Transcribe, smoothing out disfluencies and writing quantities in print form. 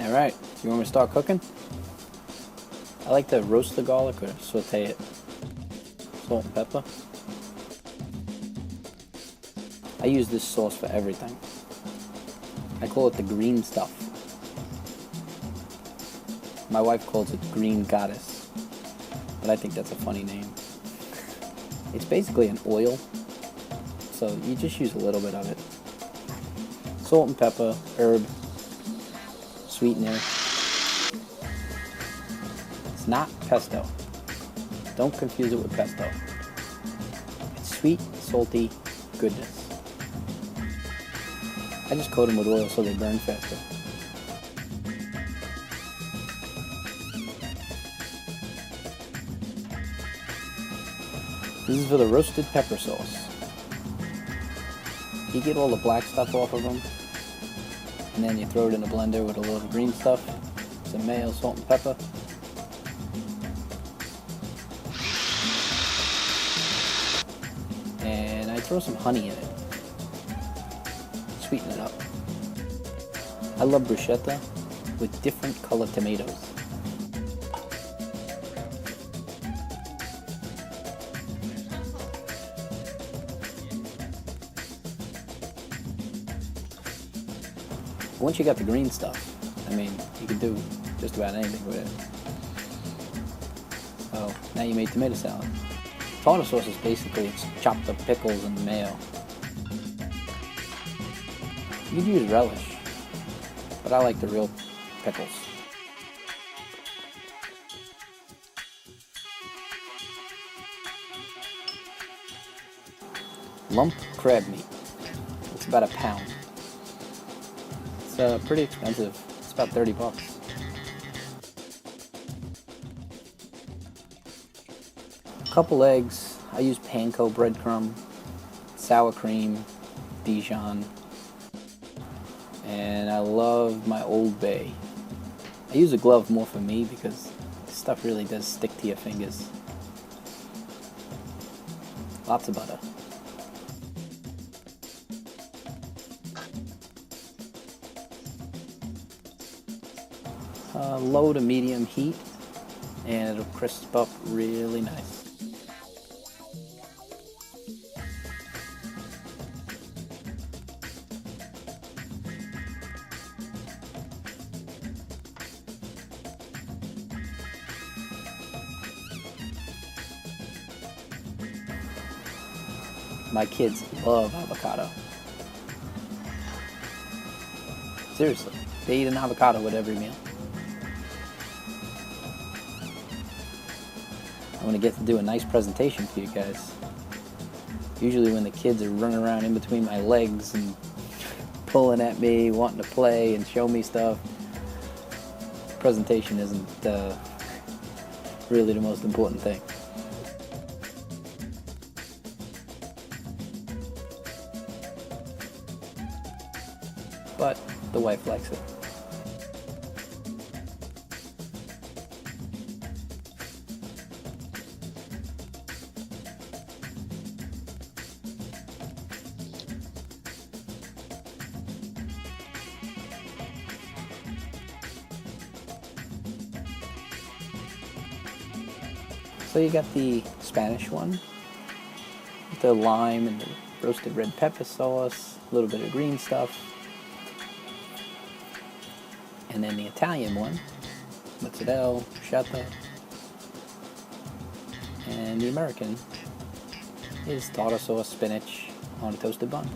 Alright, you want me to start cooking? I like to roast the garlic or saute it. Salt and pepper. I use this sauce for everything. I call it the green stuff. My wife calls it green goddess, but I think that's a funny name. It's basically an oil, so you just use a little bit of it. Salt and pepper, herb, sweetener. It's not pesto. Don't confuse it with pesto. It's sweet, salty goodness. I just coat them with oil so they burn faster. This is for the roasted pepper sauce. You get all the black stuff off of them, and then you throw it in a blender with a little green stuff, some mayo, salt, and pepper. And I throw some honey in it. Sweeten it up. I love bruschetta with different colored tomatoes. Once you got the green stuff, I mean, you can do just about anything with it. So now you made tomato salad. Tartar sauce is basically it's chopped up pickles and mayo. You could use relish, but I like the real pickles. Lump crab meat. It's about a pound. It's pretty expensive. It's about 30 bucks. A couple eggs. I use panko breadcrumb, sour cream, Dijon, and I love my Old Bay. I use a glove more for me because this stuff really does stick to your fingers. Lots of butter. Low to medium heat, and it'll crisp up really nice. My kids love avocado. Seriously, they eat an avocado with every meal. I'm going to get to do a nice presentation for you guys. Usually when the kids are running around in between my legs and pulling at me, wanting to play and show me stuff, presentation isn't really the most important thing. But the wife likes it. So you got the Spanish one, with the lime and the roasted red pepper sauce, a little bit of green stuff. And then the Italian one, mozzarella, bruschetta. And the American is tartar sauce, spinach on a toasted bun.